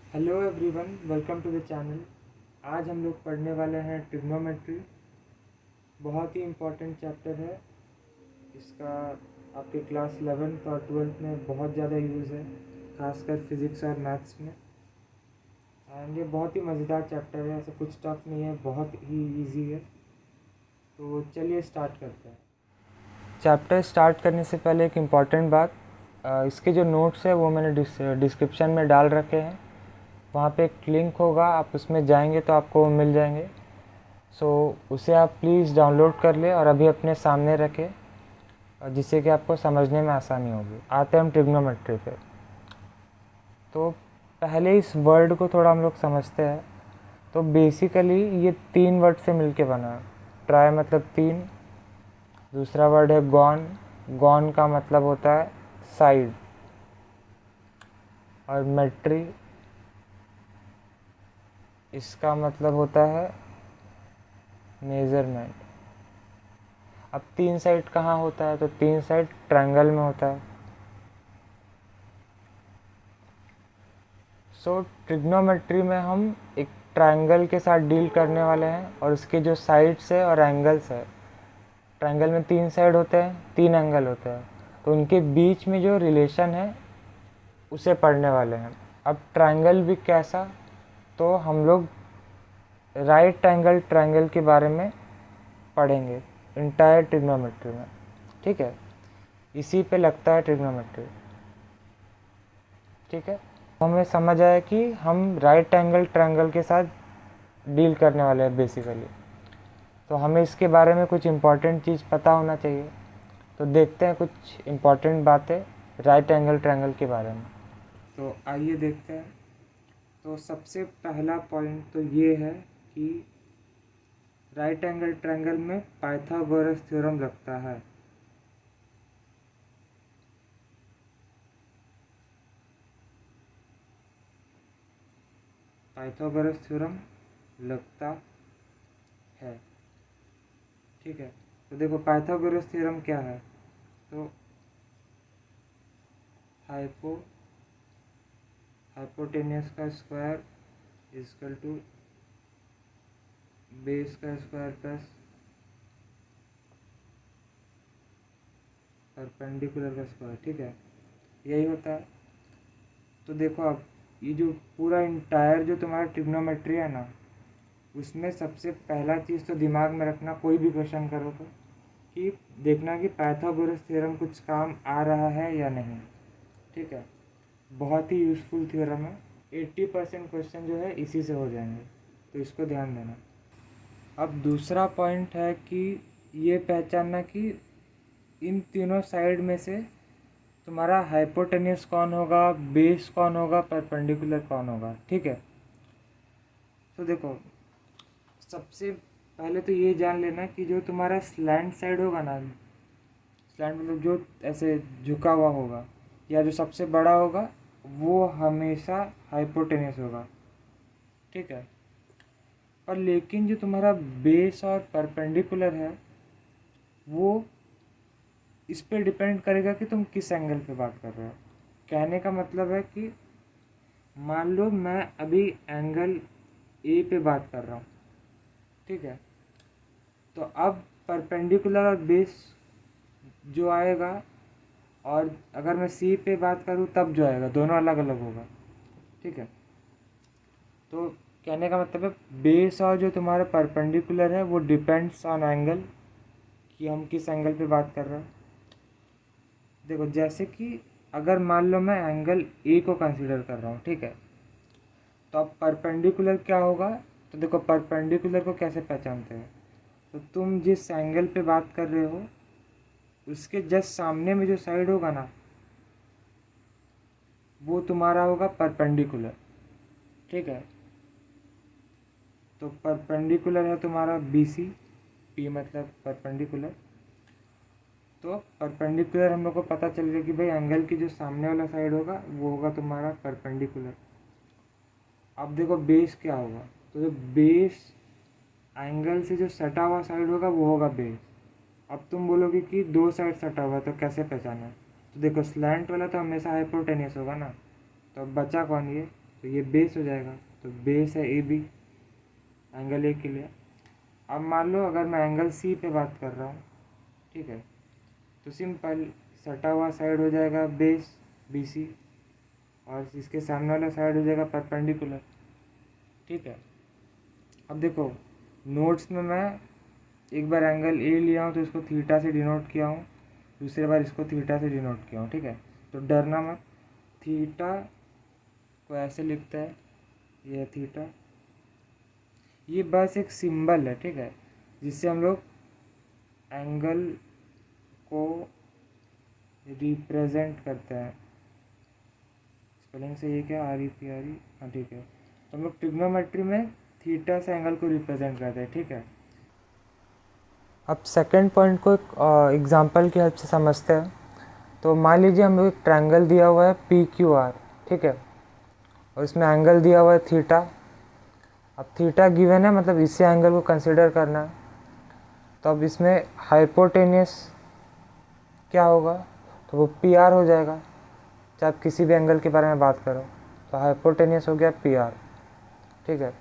Hello everyone, welcome to the channel. आज हम लोग पढ़ने वाले हैं ट्रिग्नोमेट्री। बहुत ही इम्पोर्टेंट चैप्टर है। इसका आपके क्लास 11th और 12th में बहुत ज़्यादा यूज़ है, खासकर फिज़िक्स और मैथ्स में। एंड ये बहुत ही मज़ेदार चैप्टर है, ऐसा कुछ टफ नहीं है, बहुत ही इजी है। तो चलिए स्टार्ट करते हैं। चैप्टर स्टार्ट करने से पहले एक इम्पॉर्टेंट बात, इसके जो नोट्स है वो मैंने डिस्क्रिप्शन में डाल रखे हैं। वहाँ पे एक लिंक होगा, आप उसमें जाएंगे तो आपको मिल जाएंगे। उसे आप प्लीज़ डाउनलोड कर ले और अभी अपने सामने रखें, जिससे कि आपको समझने में आसानी होगी। आते हैं हम ट्रिग्नोमेट्री पे। तो पहले इस वर्ड को थोड़ा हम लोग समझते हैं। तो बेसिकली ये 3 वर्ड से मिलके बना है। ट्राई मतलब 3, दूसरा वर्ड है गॉन। गॉन का मतलब होता है साइड, और मेट्री इसका मतलब होता है मेज़रमेंट। अब 3 साइड कहाँ होता है? तो 3 साइड ट्रायंगल में होता है। ट्रिग्नोमेट्री में हम एक ट्रायंगल के साथ डील करने वाले हैं, और उसके जो साइड्स है और एंगल्स है। ट्रायंगल में 3 साइड होते हैं, 3 एंगल होते हैं, तो उनके बीच में जो रिलेशन है उसे पढ़ने वाले हैं। अब ट्रायंगल भी कैसा? तो हम लोग राइट एंगल ट्रायंगल के बारे में पढ़ेंगे इंटायर ट्रिग्नोमेट्री में। ठीक है, इसी पे लगता है ट्रिग्नोमेट्री। ठीक है, हमें समझ आया कि हम राइट एंगल ट्रायंगल के साथ डील करने वाले हैं बेसिकली। तो हमें इसके बारे में कुछ इम्पॉर्टेंट चीज़ पता होना चाहिए। तो देखते हैं कुछ इम्पॉर्टेंट बातें राइट एंगल ट्रायंगल के बारे में। तो आइए देखते हैं। तो सबसे पहला पॉइंट तो ये है कि राइट एंगल ट्रायंगल में पाइथागोरस थ्योरम लगता है। पाइथागोरस थ्योरम लगता है। ठीक है, तो देखो पाइथागोरस थ्योरम क्या है। तो हाइपोटेनियस का स्क्वायर इजकल टू बेस का स्क्वायर प्लस परपेंडिकुलर का स्क्वायर। ठीक है, यही होता है। तो देखो अब ये जो पूरा इंटायर जो तुम्हारा ट्रिग्नोमेट्री है ना, उसमें सबसे पहला चीज़ तो दिमाग में रखना, कोई भी क्वेश्चन करो तो, कि देखना कि पाइथागोरस थ्योरम कुछ काम आ रहा है या नहीं। ठीक है, बहुत ही यूज़फुल थ्योरम है। 80% क्वेश्चन जो है इसी से हो जाएंगे, तो इसको ध्यान देना। अब दूसरा पॉइंट है कि ये पहचानना कि इन तीनों साइड में से तुम्हारा हाइपोटेनियस कौन होगा, बेस कौन होगा, परपेंडिकुलर कौन होगा। ठीक है, तो देखो सबसे पहले तो ये जान लेना कि जो तुम्हारा स्लैंट साइड होगा ना, स्लैंट मतलब जो ऐसे झुका हुआ होगा या जो सबसे बड़ा होगा, वो हमेशा हाइपोटेनियस होगा। ठीक है, और लेकिन जो तुम्हारा बेस और परपेंडिकुलर है, वो इस पे डिपेंड करेगा कि तुम किस एंगल पे बात कर रहे हो। कहने का मतलब है कि मान लो मैं अभी एंगल ए पे बात कर रहा हूँ। ठीक है, तो अब परपेंडिकुलर और बेस जो आएगा, और अगर मैं सी पे बात करूँ तब जो आएगा, दोनों अलग अलग होगा। ठीक है, तो कहने का मतलब है बेस और जो तुम्हारा परपेंडिकुलर है वो डिपेंड्स ऑन एंगल, कि हम किस एंगल पे बात कर रहे हैं। देखो जैसे कि अगर मान लो मैं एंगल ए को कंसीडर कर रहा हूँ। ठीक है, तो अब परपेंडिकुलर क्या होगा? तो देखो परपेंडिकुलर को कैसे पहचानते हैं। तो तुम जिस एंगल पे बात कर रहे हो उसके जस्ट सामने में जो साइड होगा ना, वो तुम्हारा होगा परपेंडिकुलर। ठीक है, तो परपेंडिकुलर है तुम्हारा बी सी, पी मतलब परपेंडिकुलर। तो परपेंडिकुलर हम लोग को पता चल गया कि भाई एंगल की जो सामने वाला साइड होगा वो होगा तुम्हारा परपेंडिकुलर। अब देखो बेस क्या होगा। तो जो बेस एंगल से जो सटा हुआ साइड होगा वो होगा बेस। अब तुम बोलोगे कि दो साइड सटा हुआ तो कैसे पहचाना? तो देखो स्लैंट वाला तो हमेशा हाइपोटेनियस होगा ना, तो अब बचा कौन? ये तो ये बेस हो जाएगा, तो बेस है ए बी एंगल ए के लिए। अब मान लो अगर मैं एंगल सी पे बात कर रहा हूँ, ठीक है, तो सिंपल सटा हुआ साइड हो जाएगा बेस बी सी, और इसके सामने वाला साइड हो जाएगा परपेंडिकुलर, ठीक है। अब देखो नोट्स में मैं एक बार एंगल ए लिया हूँ तो इसको थीटा से डिनोट किया हूँ, दूसरी बार इसको थीटा से डिनोट किया हूँ, ठीक है। तो डरना मत, थीटा को ऐसे लिखता है, ये थीटा, ये बस एक सिंबल है, ठीक है, जिससे हम लोग एंगल को रिप्रेजेंट करते हैं। स्पेलिंग से ये क्या, R E P R E, हाँ ठीक है। तो हम लोग ट्रिग्नोमेट्री में थीटा से एंगल को रिप्रेजेंट करते हैं, ठीक है। अब सेकंड पॉइंट को एक एग्जांपल की हेल्प से समझते हैं। तो मान लीजिए हम लोग एक ट्रायंगल दिया हुआ है पी क्यू आर, ठीक है, और इसमें एंगल दिया हुआ है थीटा। अब थीटा गिवन है, मतलब इसी एंगल को कंसिडर करना है। तो अब इसमें हाइपोटेनियस क्या होगा, तो वो पी आर हो जाएगा। चाहे आप किसी भी एंगल के बारे में बात करो, तो हाइपोटेनियस हो गया पी आर, ठीक है।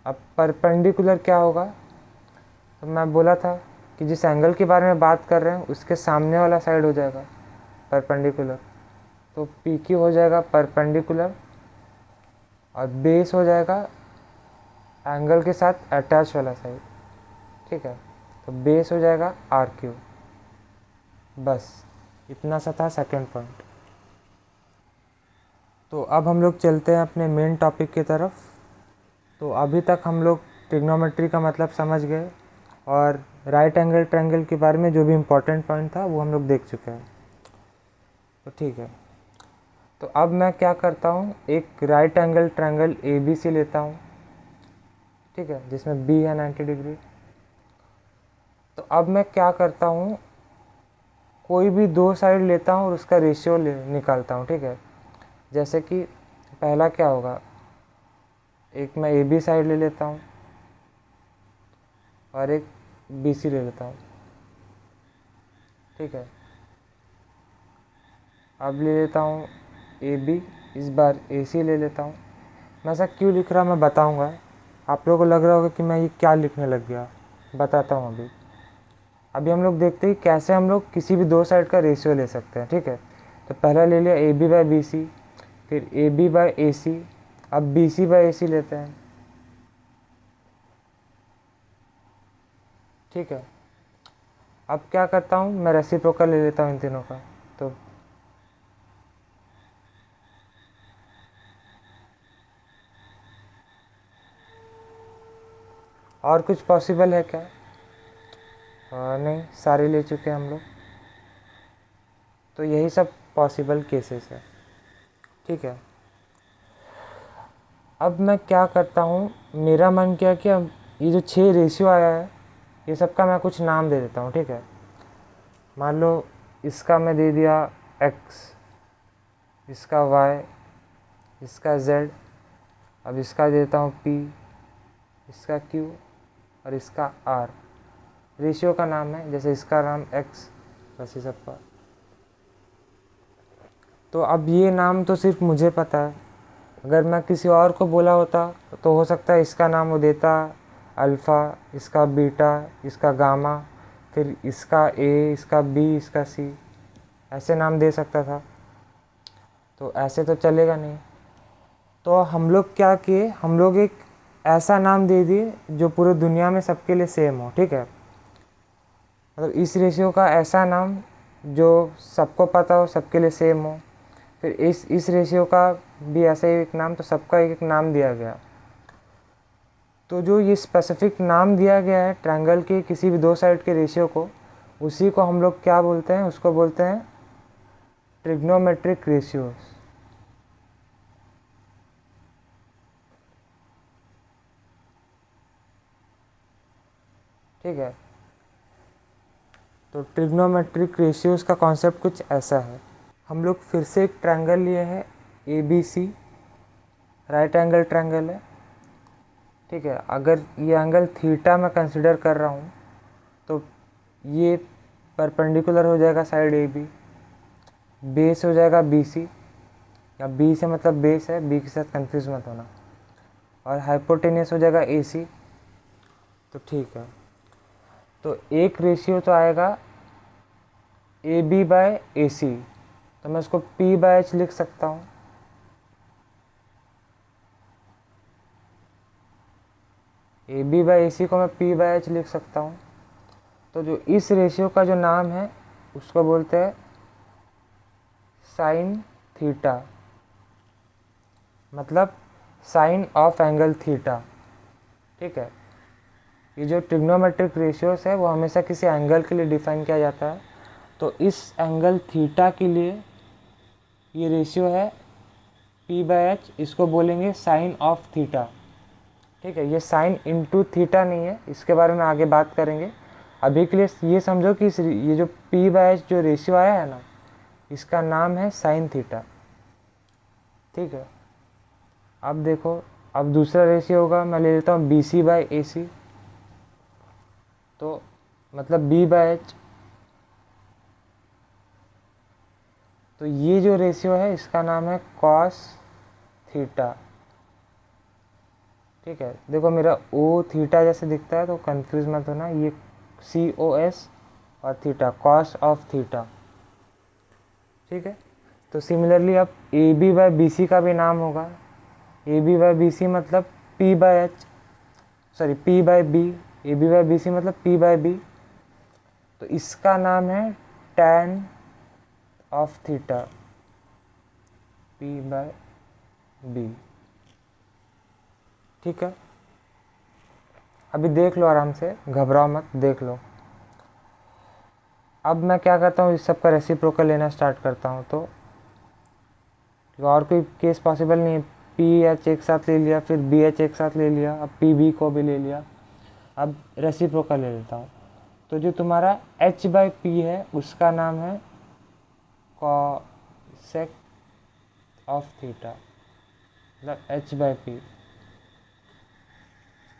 अब परपेंडिकुलर क्या होगा, तो मैं बोला था कि जिस एंगल के बारे में बात कर रहे हैं उसके सामने वाला साइड हो जाएगा परपेंडिकुलर, तो पी क्यू हो जाएगा परपेंडिकुलर, और बेस हो जाएगा एंगल के साथ अटैच वाला साइड, ठीक है। तो बेस हो जाएगा आर क्यू। बस इतना सा था सेकंड पॉइंट। तो अब हम लोग चलते हैं अपने मेन टॉपिक की तरफ। तो अभी तक हम लोग ट्रिग्नोमेट्री का मतलब समझ गए, और राइट एंगल ट्रायंगल के बारे में जो भी इम्पोर्टेंट पॉइंट था वो हम लोग देख चुके हैं। तो ठीक है, तो अब मैं क्या करता हूँ, एक right angle triangle A B C लेता हूँ, ठीक है, जिसमें बी है 90 डिग्री। तो अब मैं क्या करता हूँ, कोई भी दो साइड लेता हूँ और उसका रेशियो निकालता हूँ, ठीक है। जैसे कि पहला क्या होगा, एक मैं ए बी साइड ले लेता हूँ और एक बी सी ले लेता हूँ, ठीक है। अब ले लेता हूँ ए बी, इस बार ए सी ले लेता हूँ। मैं ऐसा क्यों लिख रहा मैं बताऊँगा। आप लोगों को लग रहा होगा कि मैं ये क्या लिखने लग गया, बताता हूँ अभी हम लोग देखते हैं कैसे हम लोग किसी भी दो साइड का रेशियो ले सकते हैं, ठीक है। तो पहला ले लिया A B by B C, फिर ए बी बाई ए सी, अब बी सी बाई ए सी लेते हैं, ठीक है। अब क्या करता हूँ, मैं रेसिप्रोकल ले लेता हूँ इन तीनों का। तो और कुछ पॉसिबल है क्या, नहीं, सारे ले चुके हैं हम लोग। तो यही सब पॉसिबल केसेस है, ठीक है। अब मैं क्या करता हूँ, मेरा मन किया कि अब ये जो 6 रेशियो आया है ये सबका मैं कुछ नाम दे देता हूँ, ठीक है। मान लो इसका मैं दे दिया x, इसका y, इसका z, अब इसका देता हूँ p, इसका q और इसका r। रेशियो का नाम है, जैसे इसका नाम x, बस ये सबका। तो अब ये नाम तो सिर्फ मुझे पता है, अगर मैं किसी और को बोला होता तो हो सकता है इसका नाम वो देता अल्फ़ा, इसका बीटा, इसका गामा, फिर इसका ए, इसका बी, इसका सी, ऐसे नाम दे सकता था। तो ऐसे तो चलेगा नहीं। तो हम लोग क्या किए, हम लोग एक ऐसा नाम दे दिए जो पूरे दुनिया में सबके लिए सेम हो, ठीक है। मतलब इस रेशियो का ऐसा नाम जो सबको पता हो, सबके लिए सेम हो। फिर इस रेशियो का भी ऐसा ही एक नाम, तो सबका एक नाम दिया गया। तो जो ये स्पेसिफिक नाम दिया गया है ट्रायंगल के किसी भी दो साइड के रेशियो को, उसी को हम लोग क्या बोलते हैं, उसको बोलते हैं ट्रिग्नोमेट्रिक रेशियोज, ठीक है। तो ट्रिग्नोमेट्रिक रेशियोज का कॉन्सेप्ट कुछ ऐसा है। हम लोग फिर से एक ट्रायंगल लिए हैं A B C, right angle triangle है, ठीक है। अगर ये एंगल थीटा मैं कंसिडर कर रहा हूँ तो ये परपेंडिकुलर हो जाएगा साइड ए बी, बेस हो जाएगा बी सी, या बी से मतलब बेस है, बी के साथ कंफ्यूज मत होना। और हाइपोटेनियस हो जाएगा AC, तो ठीक है। तो एक रेशियो तो आएगा AB/AC, तो मैं उसको P/H लिख सकता हूँ। AB/AC को मैं P/H लिख सकता हूँ। तो जो इस रेशियो का जो नाम है उसको बोलते हैं साइन थीटा, मतलब साइन ऑफ एंगल थीटा। ठीक है, ये जो ट्रिग्नोमेट्रिक रेशियोस है वो हमेशा किसी एंगल के लिए डिफाइन किया जाता है। तो इस एंगल थीटा के लिए ये रेशियो है P/H, इसको बोलेंगे साइन ऑफ थीटा। ठीक है, ये साइन इनटू थीटा नहीं है, इसके बारे में आगे बात करेंगे। अभी के लिए ये समझो कि ये जो P/H जो रेशियो आया है ना, इसका नाम है साइन थीटा। ठीक है, अब देखो, अब दूसरा रेशियो होगा, मैं ले लेता हूँ BC/AC, तो मतलब B/H। तो ये जो रेशियो है इसका नाम है कॉस थीटा। ठीक है, देखो मेरा O थीटा जैसे दिखता है, तो कंफ्यूज मत होना, ये COS और थीटा, कॉस ऑफ थीटा। ठीक है, तो सिमिलरली अब AB/BC का भी नाम होगा। AB/BC मतलब P/H, सॉरी P/B, AB/BC मतलब P/B। तो इसका नाम है टैन ऑफ थीटा, P/B। ठीक है, अभी देख लो आराम से, घबराओ मत, देख लो। अब मैं क्या करता हूँ, इस सब का रेसिप्रोकल लेना स्टार्ट करता हूँ। तो और कोई केस पॉसिबल नहीं है, PH एक साथ ले लिया, फिर BH एक साथ ले लिया, अब PB को भी ले लिया। अब रेसिप्रोकल ले लेता हूँ। तो जो तुम्हारा H/P है उसका नाम है कॉसेक ऑफ थीटा, मतलब H/P।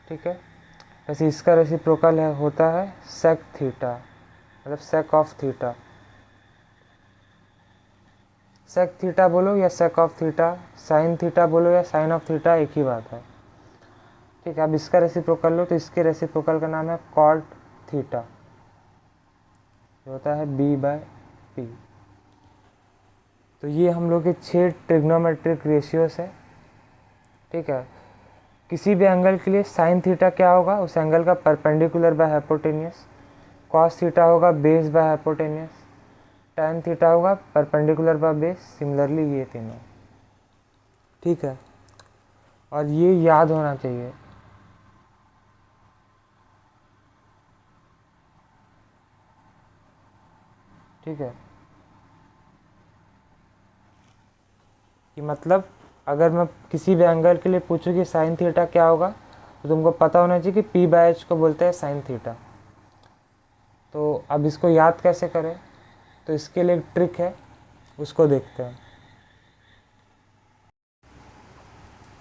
ठीक है, वैसे इसका रेसिप्रोकल है, होता है सेक थीटा, मतलब sec of theta. Sec theta बोलो या sec of theta, sine theta बोलो या साइन ऑफ थीटा, एक ही बात है। ठीक है, अब इसका रेसिप्रोकल लो, तो इसके रेसिप्रोकल का नाम है कॉट थीटा, जो होता है B/P। तो ये हम लोग के 6 ट्रिग्नोमेट्रिक रेशियोस है। ठीक है, किसी भी एंगल के लिए साइन थीटा क्या होगा, उस एंगल का perpendicular by hypotenuse. Cos theta होगा base by hypotenuse. Tan theta होगा परपेंडिकुलर बाय बेस। सिमिलरली ये तीनों। ठीक है, और ये याद होना चाहिए। ठीक है, कि मतलब अगर मैं किसी भी एंगल के लिए पूछूं कि साइन थीटा क्या होगा, तो तुमको पता होना चाहिए कि P/H को बोलते हैं साइन थीटा। तो अब इसको याद कैसे करें, तो इसके लिए एक ट्रिक है, उसको देखते हैं।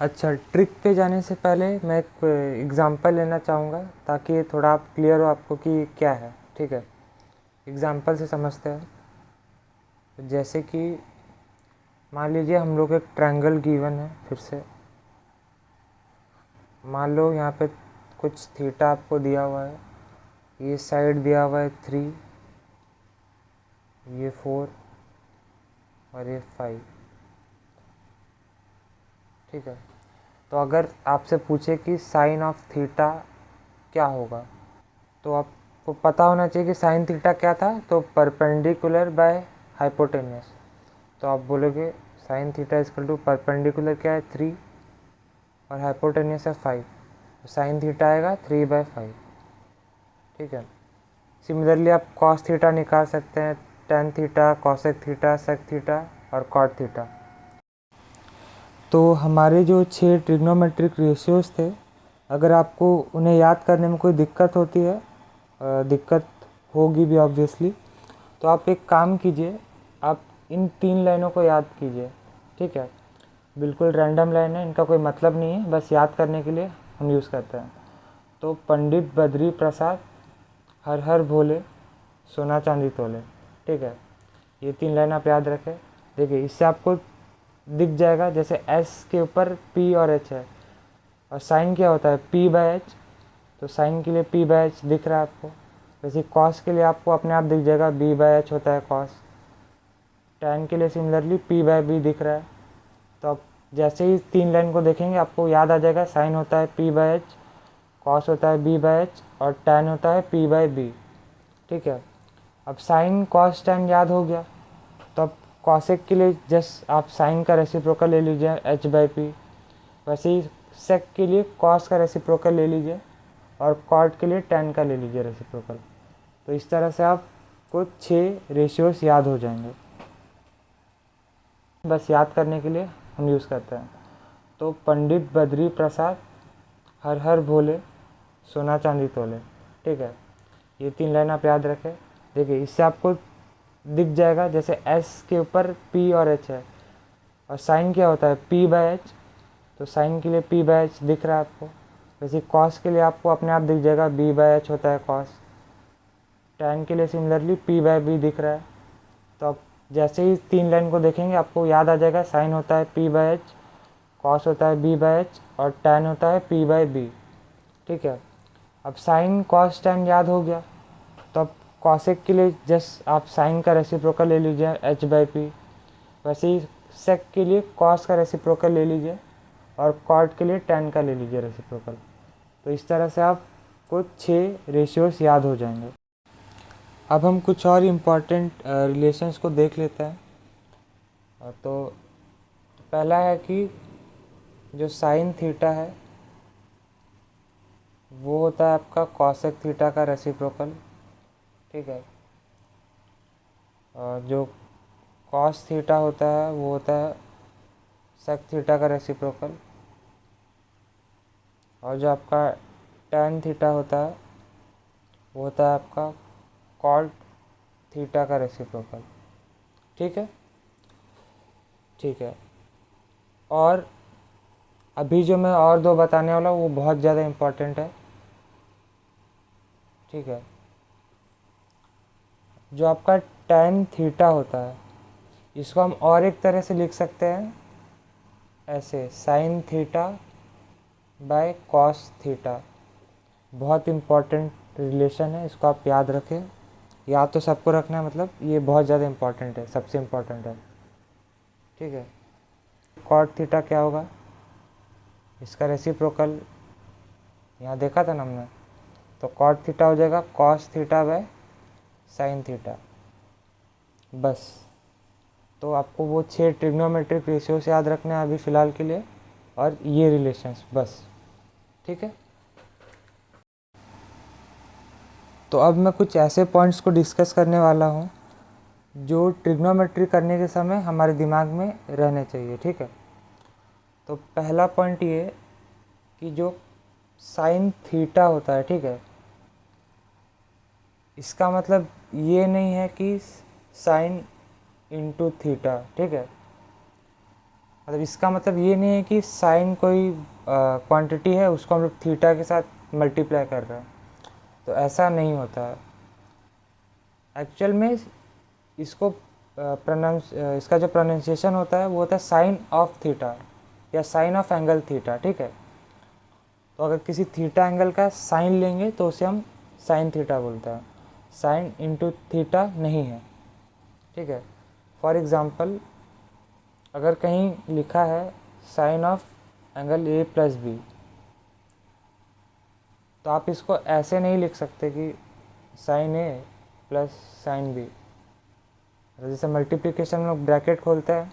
अच्छा, ट्रिक पे जाने से पहले मैं एक एग्ज़ाम्पल लेना चाहूँगा, ताकि थोड़ा आप क्लियर हो आपको कि क्या है। ठीक है, एग्ज़ाम्पल से समझते हैं। तो जैसे कि मान लीजिए हम लोग एक ट्रायंगल गिवन है, फिर से मान लो यहाँ पे कुछ थीटा आपको दिया हुआ है, ये साइड दिया हुआ है 3, ये 4 और ये 5। ठीक है, तो अगर आपसे पूछे कि साइन ऑफ थीटा क्या होगा, तो आपको पता होना चाहिए कि साइन थीटा क्या था, तो परपेंडिकुलर बाय हाइपोटेनियस। तो आप बोलोगे sine theta equal to perpendicular क्या है 3 और हाइपोटेनियस है 5, तो साइन थीटा आएगा 3/5। ठीक है, सिमिलरली आप कॉस थीटा निकाल सकते हैं, tan theta, cosec theta, sec theta और कॉट थीटा। तो हमारे जो 6 ट्रिग्नोमेट्रिक रेशियोज़ थे, अगर आपको उन्हें याद करने में कोई दिक्कत होती है, दिक्कत होगी भी ऑब्वियसली, तो आप एक काम कीजिए, आप इन 3 लाइनों को याद कीजिए। ठीक है, बिल्कुल रैंडम लाइन है, इनका कोई मतलब नहीं है, बस याद करने के लिए हम यूज़ करते हैं। तो पंडित बद्री प्रसाद, हर हर भोले, सोना चांदी तोले। ठीक है, ये 3 लाइन आप याद रखें। देखिए, इससे आपको दिख जाएगा, जैसे एस के ऊपर पी और एच है, और साइन क्या होता है पी बाय एच, तो साइन के लिए पी बाय एच दिख रहा है आपको। वैसे कॉस के लिए आपको अपने आप दिख जाएगा बी बाय एच होता है कॉस। टैन के लिए सिमिलरली पी बाय बी दिख रहा है। तो आप जैसे ही 3 लाइन को देखेंगे आपको याद आ जाएगा, साइन होता है पी बाय एच, कॉस होता है बी बाय एच, और टैन होता है पी बाय बी। ठीक है, अब साइन कॉस टैन याद हो गया, तो अब कॉसेक के लिए जस्ट आप साइन का रेसिप्रोकल ले लीजिए एच बाय पी। वैसे ही सेक के लिए कॉस का रेसिप्रोकल ले लीजिए, और कॉट के लिए टैन का ले लीजिए रेसिप्रोकल। तो इस तरह से आपको 6 रेशियोस याद हो जाएंगे। बस याद करने के लिए हम यूज़ करते हैं। तो पंडित बद्री प्रसाद, हर हर भोले, सोना चांदी तोले। ठीक है, ये 3 लाइन आप याद रखें। देखिए इससे आपको दिख जाएगा, जैसे एस के ऊपर पी और एच है, और साइन क्या होता है पी बाय एच, तो साइन के लिए पी बाय एच दिख रहा है आपको। वैसे कॉस के लिए आपको अपने आप दिख जाएगा बी बाय एच होता है कॉस। टैन के लिए सिमिलरली पी बाय बी दिख रहा है। तो आप जैसे ही 3 लाइन को देखेंगे आपको याद आ जाएगा, साइन होता है पी बाय एच, कॉस होता है बी बाय एच, और टैन होता है पी बाय बी। ठीक है, अब साइन कॉस टैन याद हो गया, तो अब कॉसेक के लिए जस्ट आप साइन का रेसिप्रोकल ले लीजिए एच बाय पी। वैसे ही सेक के लिए कॉस का रेसिप्रोकल ले लीजिए, और कॉट के लिए टैन का ले लीजिए रेसिप्रोकल। तो इस तरह से आपको 6 रेशियोस याद हो जाएंगे। अब हम कुछ और इम्पॉर्टेंट रिलेशंस को देख लेते हैं। तो पहला है कि जो साइन थीटा है वो होता है आपका कॉसेक थीटा का रेसिप्रोकल। ठीक है, और जो कॉस थीटा होता है वो होता है सेक थीटा का रेसिप्रोकल, और जो आपका टैन थीटा होता है वो होता है आपका कॉट थीटा का रेसिप्रोकल। ठीक है, ठीक है, और अभी जो मैं और 2 बताने वाला हूँ वो बहुत ज़्यादा इम्पोर्टेंट है। ठीक है, जो आपका टैन थीटा होता है इसको हम और एक तरह से लिख सकते हैं, ऐसे sine theta by cos theta. बहुत इम्पॉर्टेंट रिलेशन है, इसको आप याद रखें। याद तो सबको रखना है, मतलब ये बहुत ज़्यादा इम्पॉर्टेंट है, सबसे इम्पॉर्टेंट है। ठीक है, कॉट थीटा क्या होगा, इसका रेसिप्रोकल यहाँ देखा था ना हमने, तो कॉट थीटा हो जाएगा cos theta by sine theta. बस, तो आपको वो 6 ट्रिग्नोमेट्रिक रेशियोस याद रखना है अभी फ़िलहाल के लिए, और ये रिलेशंस बस। ठीक है, तो अब मैं कुछ ऐसे पॉइंट्स को डिस्कस करने वाला हूँ जो ट्रिग्नोमेट्री करने के समय हमारे दिमाग में रहने चाहिए। ठीक है, तो पहला पॉइंट ये कि जो साइन थीटा होता है, ठीक है, इसका मतलब ये नहीं है कि साइन इंटू थीटा। ठीक है, मतलब इसका मतलब ये नहीं है कि साइन कोई क्वांटिटी है उसको हम लोग थीटा के साथ मल्टीप्लाई कर रहे हैं, तो ऐसा नहीं होता है। एक्चुअल में इसको इसका जो प्रोनाउंसिएशन होता है वो होता है साइन ऑफ थीटा या साइन ऑफ एंगल थीटा। ठीक है, तो अगर किसी थीटा एंगल का साइन लेंगे तो उसे हम साइन थीटा बोलते हैं, साइन इंटू थीटा नहीं है। ठीक है, फॉर एग्ज़ाम्पल अगर कहीं लिखा है sine of angle A plus B, तो आप इसको ऐसे नहीं लिख सकते कि sine A plus sine B. जैसे मल्टीप्लिकेशन में ब्रैकेट खोलते हैं,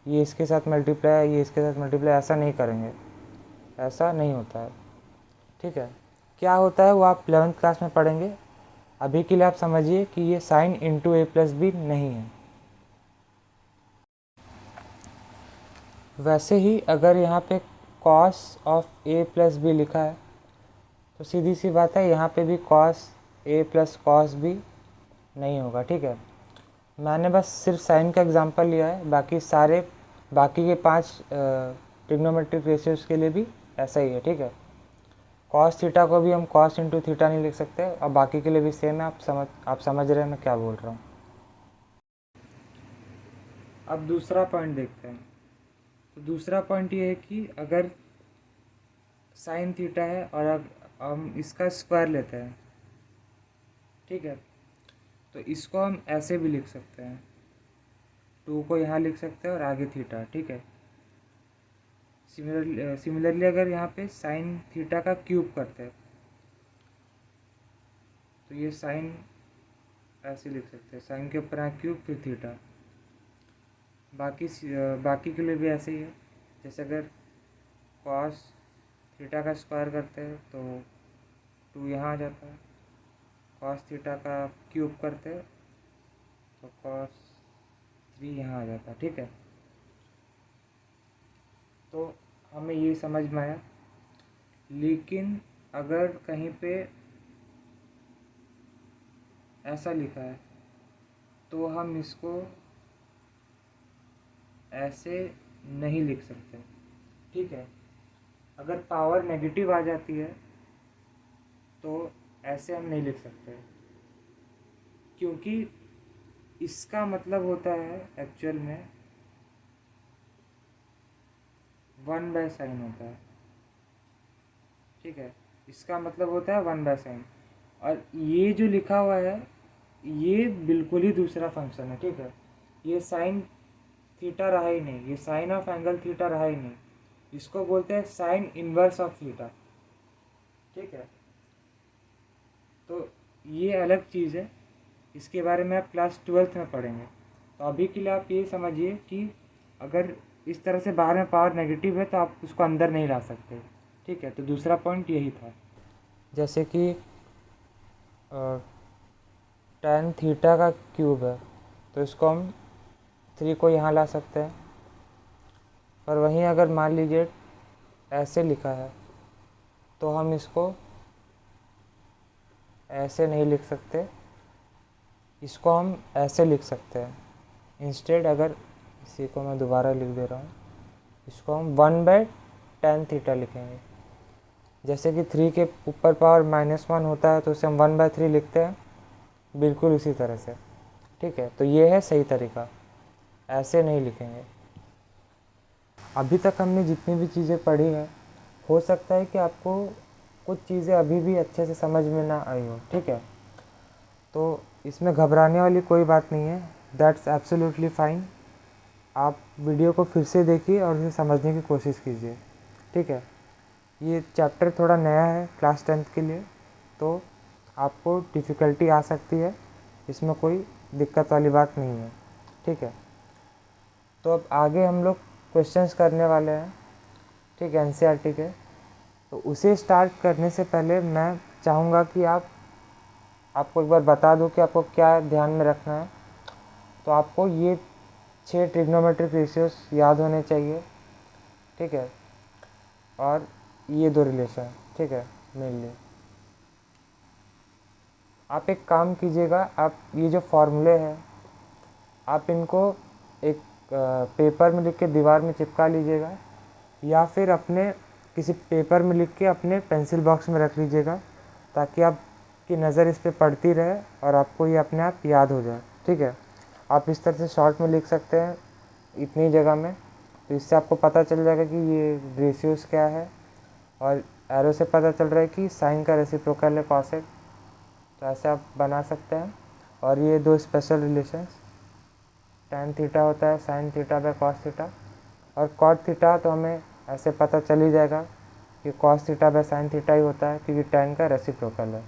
ये इसके साथ मल्टीप्लाई, ये इसके साथ मल्टीप्लाई, ऐसा नहीं करेंगे, ऐसा नहीं होता है। ठीक है, क्या होता है वो आप 11th क्लास में पढ़ेंगे। अभी के लिए आप समझिए कि ये sine into A plus B नहीं है। वैसे ही अगर यहाँ पे cos of A plus B लिखा है तो सीधी सी बात है यहाँ पे भी cos A plus cos B नहीं होगा। ठीक है, मैंने बस सिर्फ साइन का एग्जांपल लिया है, बाकी के 5 ट्रिग्नोमेट्रिक रेशियोज़ के लिए भी ऐसा ही है। ठीक है, कॉस थीटा को भी हम कॉस इंटू थीटा नहीं लिख सकते, और बाकी के लिए भी सेम है। आप समझ रहे हैं मैं क्या बोल रहा हूँ। अब दूसरा पॉइंट देखते हैं। तो दूसरा पॉइंट ये है कि अगर साइन थीटा है और अब हम इसका स्क्वायर लेते हैं, ठीक है, तो इसको हम ऐसे भी लिख सकते हैं, 2 को यहाँ लिख सकते हैं और आगे थीटा, ठीक है। सिमिलरली अगर यहाँ पे साइन थीटा का क्यूब करते हैं तो ये साइन ऐसे लिख सकते हैं, साइन के ऊपर यहाँ क्यूब फिर थीटा। बाकी के लिए भी ऐसे ही है, जैसे अगर कॉस थीटा का स्क्वायर करते हैं तो 2 यहाँ आ जाता है, कॉस थीटा का क्यूब करते हैं तो कॉस 3 यहाँ आ जाता है, ठीक है। तो हमें ये समझ में आया। लेकिन अगर कहीं पे ऐसा लिखा है तो हम इसको ऐसे नहीं लिख सकते, ठीक है। अगर पावर नेगेटिव आ जाती है तो ऐसे हम नहीं लिख सकते, क्योंकि इसका मतलब होता है एक्चुअल में 1/sin होता है, ठीक है। इसका मतलब होता है 1/sin, और ये जो लिखा हुआ है ये बिल्कुल ही दूसरा फंक्शन है, ठीक है। ये साइन थीटा रहा ही नहीं, ये साइन ऑफ एंगल थीटा रहा ही नहीं, इसको बोलते हैं साइन इनवर्स ऑफ थीटा, ठीक है। तो ये अलग चीज़ है, इसके बारे में आप क्लास 12th में पढ़ेंगे। तो अभी के लिए आप ये समझिए कि अगर इस तरह से बाहर में पावर नेगेटिव है तो आप उसको अंदर नहीं ला सकते, ठीक है। तो दूसरा पॉइंट यही था। जैसे कि tan थीटा का क्यूब है तो इसको हम 3 को यहाँ ला सकते हैं, पर वहीं अगर मान लीजिए ऐसे लिखा है तो हम इसको ऐसे नहीं लिख सकते, इसको हम ऐसे लिख सकते हैं इंस्टेड। अगर इसी को मैं दोबारा लिख दे रहा हूँ, इसको हम 1/tan थीटा लिखेंगे। जैसे कि 3 के ऊपर पावर -1 होता है तो उसे हम 1/3 लिखते हैं, बिल्कुल उसी तरह से, ठीक है। तो ये है सही तरीका, ऐसे नहीं लिखेंगे। अभी तक हमने जितनी भी चीज़ें पढ़ी हैं, हो सकता है कि आपको कुछ चीज़ें अभी भी अच्छे से समझ में ना आई हो, ठीक है। तो इसमें घबराने वाली कोई बात नहीं है, दैट्स एब्सोल्युटली फाइन। आप वीडियो को फिर से देखिए और उसे समझने की कोशिश कीजिए, ठीक है। ये चैप्टर थोड़ा नया है क्लास 10th के लिए, तो आपको डिफ़िकल्टी आ सकती है, इसमें कोई दिक्कत वाली बात नहीं है, ठीक है। तो अब आगे हम लोग क्वेश्चंस करने वाले हैं, ठीक है, एनसीईआरटी के। तो उसे स्टार्ट करने से पहले मैं चाहूँगा कि आपको एक बार बता दूं कि आपको क्या ध्यान में रखना है। तो आपको ये 6 ट्रिग्नोमेट्रिक रेशियोज याद होने चाहिए, ठीक है, और ये 2 रिलेशन, ठीक है, मेनली। आप एक काम कीजिएगा, आप ये जो फॉर्मूले हैं आप इनको एक पेपर में लिख के दीवार में चिपका लीजिएगा, या फिर अपने किसी पेपर में लिख के अपने पेंसिल बॉक्स में रख लीजिएगा, ताकि आपकी नज़र इस पे पड़ती रहे और आपको ये अपने आप याद हो जाए, ठीक है। आप इस तरह से शॉर्ट में लिख सकते हैं इतनी जगह में, तो इससे आपको पता चल जाएगा कि ये रेशियोज़ क्या है, और एरो से पता चल रहा है कि साइन का रेसिप्रोकल है कॉसेक। तो ऐसे आप बना सकते हैं। और ये 2 स्पेशल रिलेशंस, tan थीटा होता है sin theta by cos theta, और cot थीटा तो हमें ऐसे पता चल ही जाएगा कि cos theta by sin theta ही होता है, क्योंकि tan का रेसिप्रोकल है।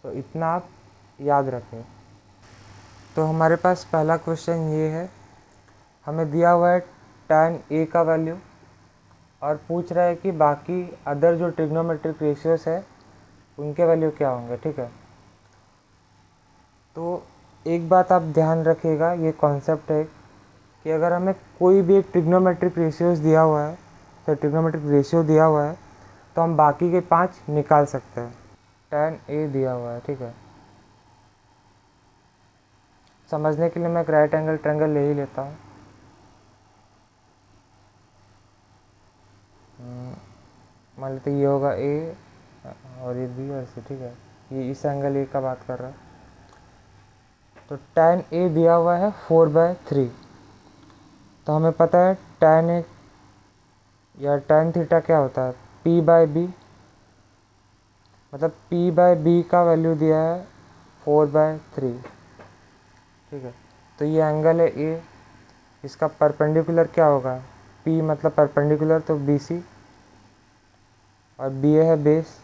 तो इतना आप याद रखें। तो हमारे पास पहला क्वेश्चन ये है, हमें दिया हुआ है tan a का वैल्यू, और पूछ रहा है कि बाकी अदर जो ट्रिग्नोमेट्रिक रेशियोज है उनके वैल्यू क्या होंगे, ठीक है। तो एक बात आप ध्यान रखिएगा, ये कॉन्सेप्ट है कि अगर हमें कोई भी एक ट्रिग्नोमेट्रिक रेशियोज दिया हुआ है, तो ट्रिग्नोमेट्रिक रेशियो दिया हुआ है, तो हम बाकी के 5 निकाल सकते हैं। tan a दिया हुआ है, ठीक है। समझने के लिए मैं एक राइट एंगल ट्रायंगल ले ही लेता हूँ। मान लेते ये होगा a और ये b और c, ठीक है। ये इस एंगल a का बात कर रहा है। तो tan a दिया हुआ है 4/3, तो हमें पता है tan a या tan थीटा क्या होता है, p/b, मतलब p/b का वैल्यू दिया है 4/3, ठीक है। तो ये एंगल है ए, इसका परपेंडिकुलर क्या होगा, p मतलब परपेंडिकुलर, तो BC, और BA है बेस,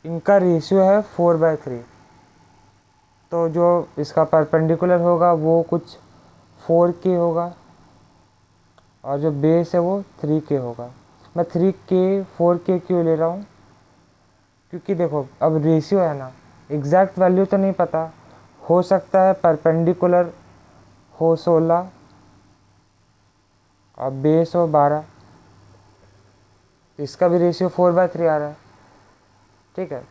इनका रेशियो है 4/3। तो जो इसका परपेंडिकुलर होगा वो कुछ 4K होगा, और जो बेस है वो 3K होगा। मैं 3K 4K क्यों ले रहा हूँ, क्योंकि देखो अब रेशियो है ना, एग्जैक्ट वैल्यू तो नहीं पता, हो सकता है परपेंडिकुलर हो 16 और बेस हो 12, इसका भी रेशियो 4/3 आ रहा है, ठीक है।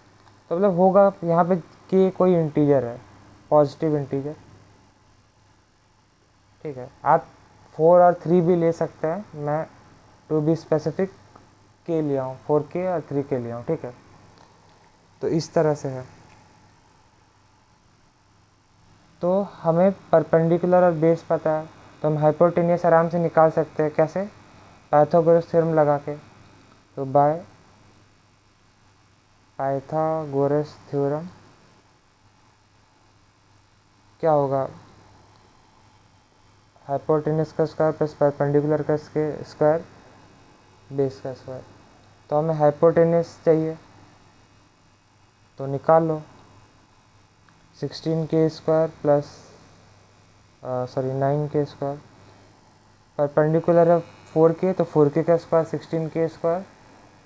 तो मतलब होगा यहाँ पे के कोई इंटीजर है, पॉजिटिव इंटीजर, ठीक है। आप 4 और 3 भी ले सकते हैं, मैं टू बी स्पेसिफिक के लिया हूँ, 4K और 3K लिया हूँ, ठीक है। तो इस तरह से है। तो हमें परपेंडिकुलर और बेस पता है, तो हम हाइपोटेनियस आराम से निकाल सकते हैं, कैसे, पाइथागोरस थ्योरम लगा के। तो बाय पाइथागोरस थ्योरम क्या होगा, हाइपोटेनियस का स्क्वायर प्लस परपेंडिकुलर का स्क्वायर बेस का स्क्वायर। तो हमें हाइपोटेनियस चाहिए, तो निकाल लो, 16K square plus 9K square, perpendicular है 4K, तो 4K का स्क्वायर 16K स्क्वायर,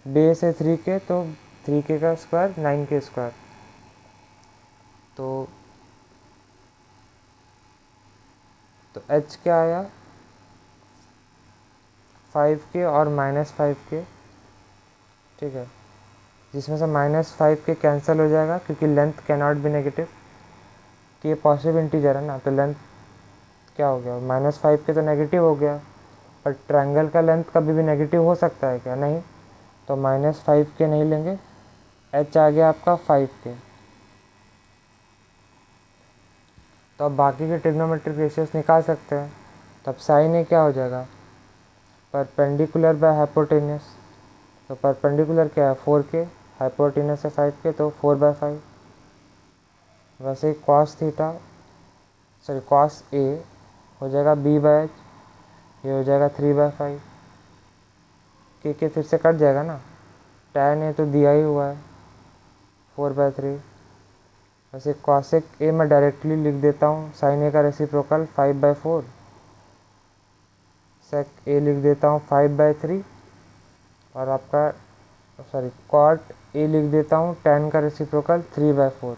बेस है 3K, तो 3K का स्क्वायर 9K स्क्वायर। तो H क्या आया, 5K और -5K, ठीक है, जिसमें से -5K कैंसिल हो जाएगा क्योंकि length can not be negative, कि ये पॉजिटिव इंटीजर है ना, तो लेंथ क्या हो गया, -5K तो नेगेटिव हो गया, पर ट्रायंगल का लेंथ कभी भी नेगेटिव हो सकता है क्या, नहीं, तो -5K नहीं लेंगे, H आ गया आपका 5K। तो अब बाकी के ट्रिग्नोमेट्रिक रेशियोज निकाल सकते हैं। तब साइन ए क्या हो जाएगा, परपेंडिकुलर बाय हाइपोटेनियस, तो परपेंडिकुलर क्या है 4K, हाइपोटेनियस है 5K, तो 4/5। वैसे ही कॉस ए हो जाएगा B/H, ये हो जाएगा 3/5, के फिर से कट जाएगा ना, tan ए तो दिया ही हुआ है 4/3। वैसे कॉसेक ए मैं डायरेक्टली लिख देता हूँ, साइन ए का रेसिप्रोकल 5/4, सेक ए लिख देता हूँ 5/3, और आपका कॉट ए लिख देता हूँ tan का रेसिप्रोकल 3/4।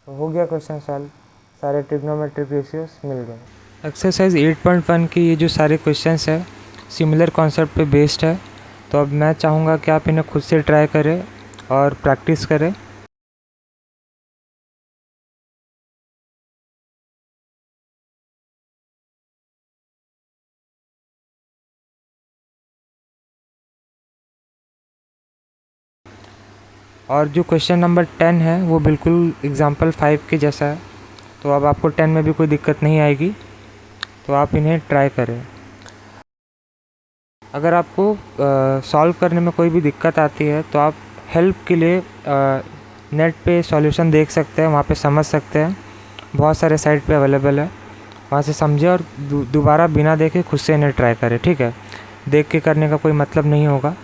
तो हो गया क्वेश्चन सॉल्व, सारे ट्रिग्नोमेट्रिक रेशियोज मिल गए। एक्सरसाइज 8.1 के ये जो सारे क्वेश्चंस है सिमिलर कॉन्सेप्ट पे बेस्ड है, तो अब मैं चाहूँगा कि आप इन्हें खुद से ट्राई करें और प्रैक्टिस करें। और जो क्वेश्चन नंबर 10 है वो बिल्कुल एग्जाम्पल 5 के जैसा है, तो अब आपको 10 में भी कोई दिक्कत नहीं आएगी, तो आप इन्हें ट्राई करें। अगर आपको सॉल्व करने में कोई भी दिक्कत आती है तो आप हेल्प के लिए नेट पे सॉल्यूशन देख सकते हैं, वहाँ पे समझ सकते हैं, बहुत सारे साइट पे अवेलेबल है, वहाँ से समझे और दोबारा बिना देखे खुद से इन्हें ट्राई करें, ठीक है। देख के करने का कोई मतलब नहीं होगा।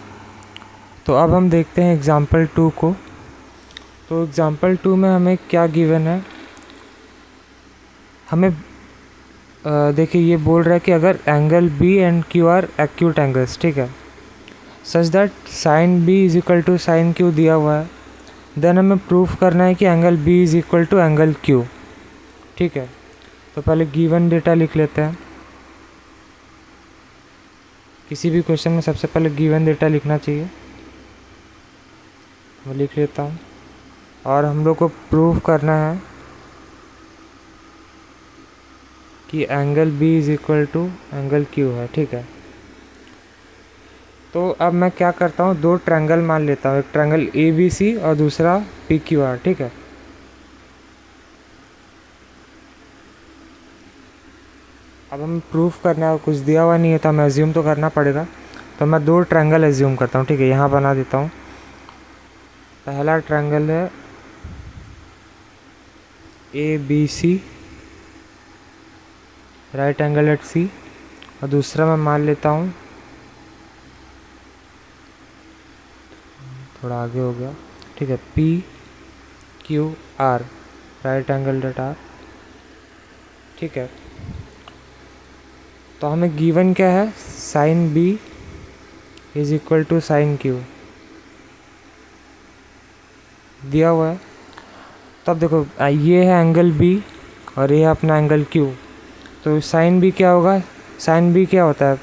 तो अब हम देखते हैं एग्ज़ाम्पल 2 को। तो एग्ज़ाम्पल 2 में हमें क्या गिवन है, हमें देखिए ये बोल रहा है कि अगर angle B and Q are acute angles, ठीक है, such that sine B is equal to sine Q दिया हुआ है, देन हमें प्रूफ करना है कि angle B is equal to angle Q, ठीक है। तो पहले गिवन डेटा लिख लेते हैं, किसी भी क्वेश्चन में सबसे पहले गिवन डेटा लिखना चाहिए, मैं लिख लेता हूँ। और हम लोग को प्रूफ करना है कि angle B is equal to angle Q है, ठीक है। तो अब मैं क्या करता हूँ, दो ट्रायंगल मान लेता हूँ, एक ट्रायंगल ABC और दूसरा PQR, ठीक है। अब हम प्रूफ करना है, कुछ दिया हुआ नहीं है तो हमें एज्यूम तो करना पड़ेगा। तो मैं 2 ट्रायंगल एज्यूम करता हूँ, ठीक है। यहाँ बना देता हूँ। पहला ट्रायंगल है ABC, right angle at C, और दूसरा मैं मान लेता हूँ, थोड़ा आगे हो गया, ठीक है, PQR, right angle at R, ठीक है। तो हमें गिवन क्या है, sine B is equal to sine Q दिया हुआ है। तो अब देखो ये है एंगल B और ये है अपना एंगल Q। तो साइन B क्या होगा, साइन B क्या होता है,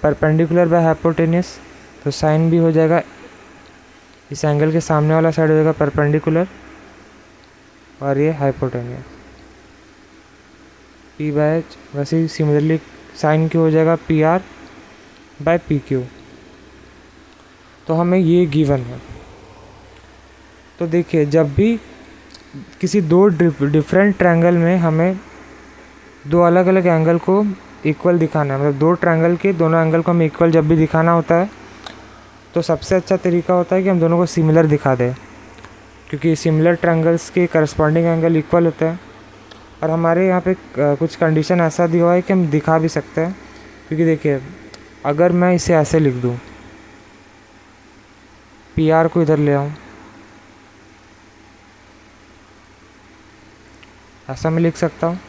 परपेंडिकुलर बाय हाइपोटेन्यूस। तो साइन B हो जाएगा, इस एंगल के सामने वाला साइड हो जाएगा परपेंडिकुलर और ये हाइपोटेन्यूस, P बाय H। वैसे ही सिमिलरली साइन Q हो जाएगा PR बाय PQ। तो हमें ये गिवन है। तो देखिए जब भी किसी 2 डिफरेंट ट्रायंगल में हमें 2 अलग अलग एंगल को इक्वल दिखाना है, मतलब 2 ट्रायंगल के दोनों एंगल को हमें इक्वल जब भी दिखाना होता है, तो सबसे अच्छा तरीका होता है कि हम दोनों को सिमिलर दिखा दें, क्योंकि सिमिलर ट्रायंगल्स के करस्पॉन्डिंग एंगल इक्वल होते हैं। और हमारे यहाँ पे कुछ कंडीशन ऐसा दिया हुआ है कि हम दिखा भी सकते हैं, क्योंकि देखिए अगर मैं इसे ऐसे लिख दूँ, PR को इधर ले आऊँ, ऐसा मैं लिख सकता हूँ।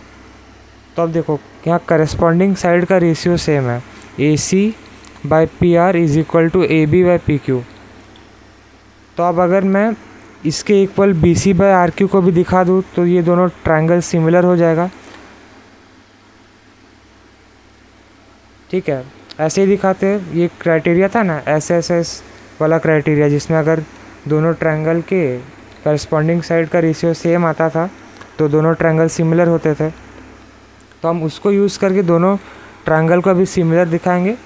तो अब देखो यहाँ करस्पॉन्डिंग साइड का रेशियो सेम है, AC by PR is equal to AB by PQ। तो अब अगर मैं इसके इक्वल BC बाय RQ को भी दिखा दूँ तो ये दोनों ट्रायंगल सिमिलर हो जाएगा, ठीक है। ऐसे ही दिखाते हैं, ये क्राइटेरिया था ना SSS वाला क्राइटेरिया, जिसमें अगर दोनों ट्रायंगल के करस्पॉन्डिंग साइड का रेशियो सेम आता था तो दोनों ट्रायंगल सिमिलर होते थे। तो हम उसको यूज़ करके दोनों ट्रायंगल को भी सिमिलर दिखाएंगे,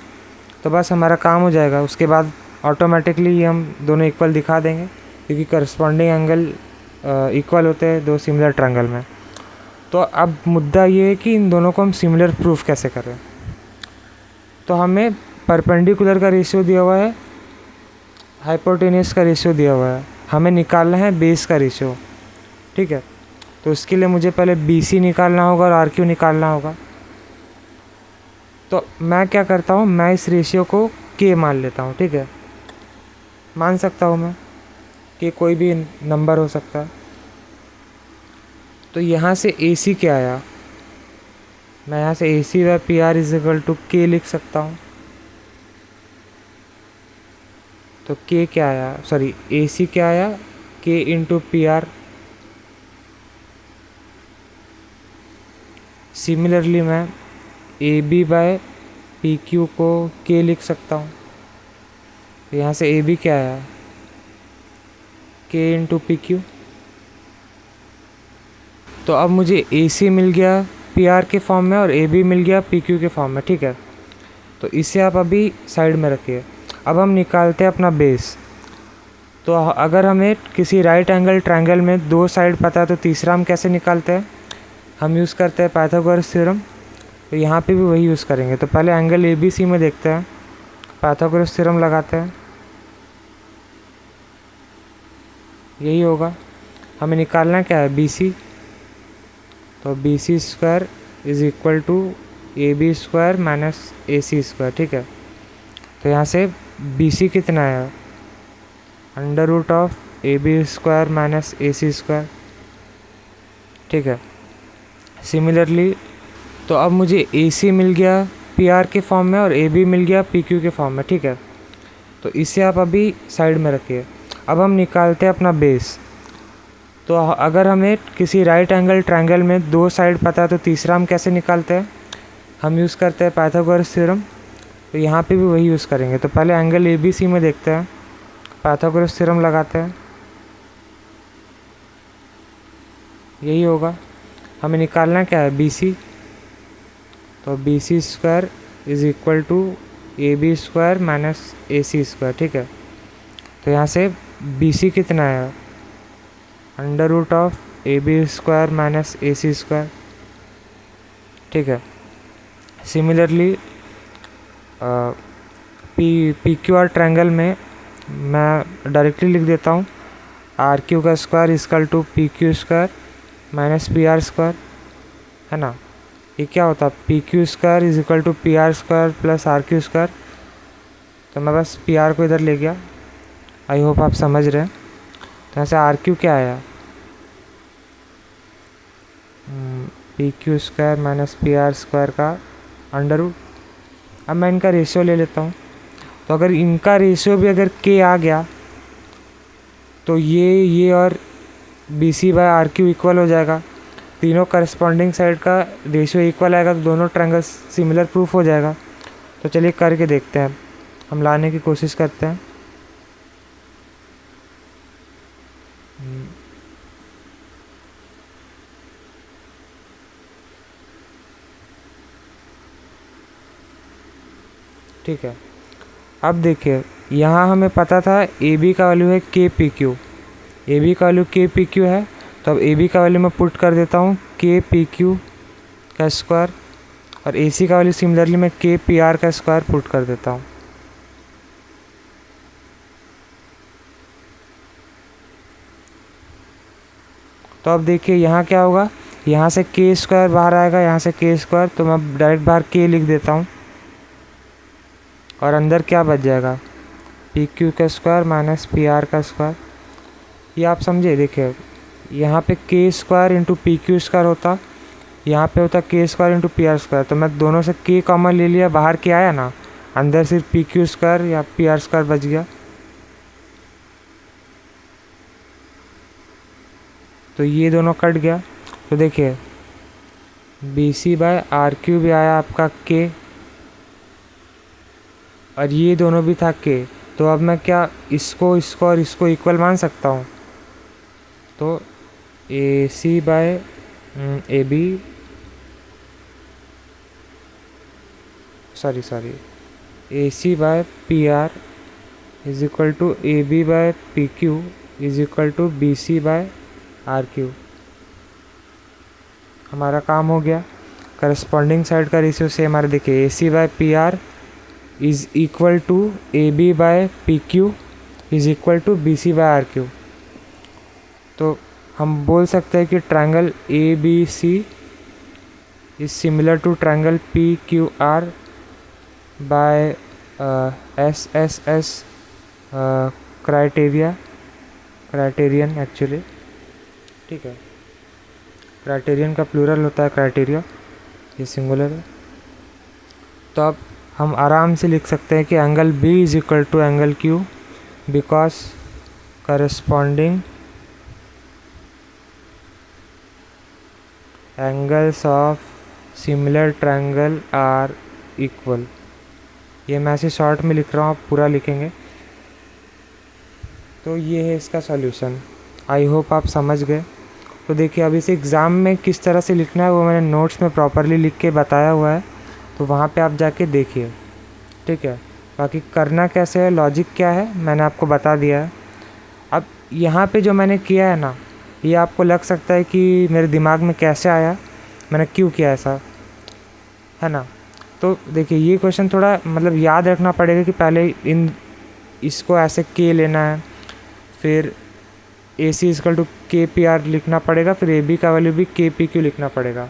तो बस हमारा काम हो जाएगा। उसके बाद ऑटोमेटिकली हम दोनों इक्वल दिखा देंगे, क्योंकि करस्पॉन्डिंग एंगल इक्वल होते हैं 2 सिमिलर ट्रायंगल में। तो अब मुद्दा ये है कि इन दोनों को हम सिमिलर प्रूफ कैसे करें। तो हमें परपेंडिकुलर का रेशियो दिया हुआ है, हाइपोटेन्यूस का रेशियो दिया हुआ है, हमें निकालना है बेस का रेशियो, ठीक है। तो उसके लिए मुझे पहले BC निकालना होगा और RQ निकालना होगा। तो मैं क्या करता हूँ, मैं इस रेशियो को K मान लेता हूँ, ठीक है। मान सकता हूँ मैं कि कोई भी नंबर हो सकता है। तो यहाँ से AC क्या आया, मैं यहाँ से AC by PR is equal to K लिख सकता हूँ। तो K क्या आया, सॉरी AC क्या आया, K इंटू PR। सिमिलरली मैं AB बाय PQ को K लिख सकता हूँ। तो यहाँ से AB क्या आया, K इंटू PQ। तो अब मुझे AC मिल गया PR के फॉर्म में और AB मिल गया PQ के फॉर्म में, ठीक है। तो इसे आप अभी साइड में रखिए। अब हम निकालते हैं अपना बेस। तो अगर हमें किसी राइट एंगल ट्रायंगल में 2 साइड पता है तो तीसरा हम कैसे निकालते हैं, हम यूज़ करते हैं पाइथागोरस थ्योरम। तो यहाँ पे भी वही यूज़ करेंगे। तो पहले एंगल ABC में देखते हैं, पाइथागोरस थ्योरम लगाते हैं, यही होगा। हमें निकालना क्या है, BC। तो BC square is equal to AB square minus AC square, ठीक है। तो यहाँ से BC कितना है, under root of AB square minus AC square, ठीक है। सिमिलरली तो अब मुझे AC मिल गया PR के फॉर्म में और AB मिल गया PQ के फॉर्म में, ठीक है। तो इसे आप अभी साइड में रखिए। अब हम निकालते हैं अपना बेस। तो अगर हमें किसी राइट एंगल ट्रायंगल में 2 साइड पता है तो तीसरा हम कैसे निकालते हैं, हम यूज़ करते हैं पाइथागोरस थ्योरम। तो यहाँ पे भी वही यूज़ करेंगे। तो पहले एंगल ABC में देखते हैं, पाइथागोरस थ्योरम लगाते हैं, यही होगा। हमें निकालना क्या है, BC। तो BC square is equal to AB square minus AC square, ठीक है। तो यहाँ से BC कितना है, under root of AB square minus AC square, ठीक है। Similarly P Q R triangle में मैं डायरेक्टली लिख देता हूँ आर क्यू का square equal to P Q square minus P R square, है ना। ये क्या होता है, P Q square is equal to P R square plus R Q square. तो मैं बस पी आर को इधर ले गया, आई होप आप समझ रहे हैं। तो यहाँ से आर क्यू क्या आया, P Q square minus P R square का अंडर रूट। अब मैं इनका रेशियो ले लेता हूँ। तो अगर इनका रेशियो भी अगर के आ गया तो ये और B C by R Q equal हो जाएगा। तीनों करस्पॉन्डिंग साइड का रेशियो इक्वल आएगा तो दोनों ट्रायंगल सिमिलर प्रूफ हो जाएगा। तो चलिए करके देखते हैं, हम लाने की कोशिश करते हैं। ठीक है, अब देखिए यहाँ हमें पता था ए बी का वैल्यू है के पी क्यू, ए बी का वैल्यू के पी क्यू है। तो अब ए बी का वैल्यू मैं पुट कर देता हूँ के पी क्यू का स्क्वायर, और ए सी का वैल्यू सिमिलरली मैं के पी आर का स्क्वायर पुट कर देता हूँ। तो अब देखिए यहाँ क्या होगा, यहाँ से के स्क्वायर बाहर आएगा, यहाँ से के स्क्वायर, तो मैं डायरेक्ट बाहर के लिख देता हूँ और अंदर क्या बच जाएगा, पी क्यू का स्क्वायर माइनस पी आर का स्क्वायर। ये आप समझे, देखिए यहाँ पे के square into P Q square होता, यहाँ पे होता के square into P R square. तो मैं दोनों से के कॉमन ले लिया, बाहर के आया ना, अंदर सिर्फ पी क्यू स्क्वायर या पी आर स्क्वायर बच गया। तो ये दोनों कट गया। तो देखिए B C by R Q भी आया आपका के, और ये दोनों भी था के। तो अब मैं क्या इसको और इसको इक्वल मान सकता हूँ। तो A C by A B sorry A C by P R is equal to A B by P Q is equal to B C by R Q. हमारा काम हो गया। करस्पॉन्डिंग साइड का रेशियो से हमारे देखिए A C by P R is equal to A B by P Q is equal to B C by R Q. तो हम बोल सकते हैं कि triangle A B C is similar to triangle P Q R by S S S criterion actually, ठीक है। Criterion का plural होता है क्राइटेरिया, ये सिंगुलर है। तो अब हम आराम से लिख सकते हैं कि angle B is equal to angle Q because corresponding angles of similar triangle are equal. ये मैं ऐसे शॉर्ट में लिख रहा हूँ, आप पूरा लिखेंगे। तो ये है इसका सॉल्यूशन। आई होप आप समझ गए। तो देखिए अब इसे एग्ज़ाम में किस तरह से लिखना है वो मैंने नोट्स में प्रॉपरली लिख के बताया हुआ है, तो वहाँ पे आप जाके देखिए, ठीक है। बाकी करना कैसे है, लॉजिक क्या है, मैंने आपको बता दिया है। अब यहाँ पे जो मैंने किया है ना, ये आपको लग सकता है कि मेरे दिमाग में कैसे आया, मैंने क्यों किया ऐसा, है ना। तो देखिए ये क्वेश्चन थोड़ा मतलब याद रखना पड़ेगा कि पहले इसको ऐसे के लेना है, फिर ए सी इजकल टू के पी आर लिखना पड़ेगा, फिर ए बी का वैल्यू भी के पी क्यू लिखना पड़ेगा,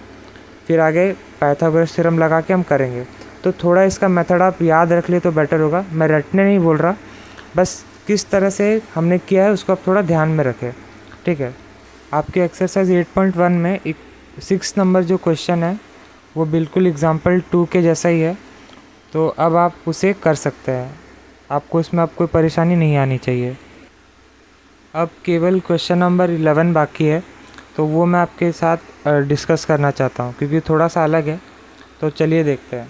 फिर आगे पाइथागोरस थ्योरम लगा के हम करेंगे। तो थोड़ा इसका मेथड आप याद रख ले तो बेटर होगा। मैं रटने नहीं बोल रहा, बस किस तरह से हमने किया है उसको आप थोड़ा ध्यान में रखें, ठीक है। आपके एक्सरसाइज 8.1 में एक 6 नंबर जो क्वेश्चन है वो बिल्कुल एग्जाम्पल 2 के जैसा ही है, तो अब आप उसे कर सकते हैं। आपको इसमें अब कोई परेशानी नहीं आनी चाहिए। अब केवल क्वेश्चन नंबर 11 बाकी है, तो वो मैं आपके साथ डिस्कस करना चाहता हूँ क्योंकि थोड़ा सा अलग है। तो चलिए देखते हैं,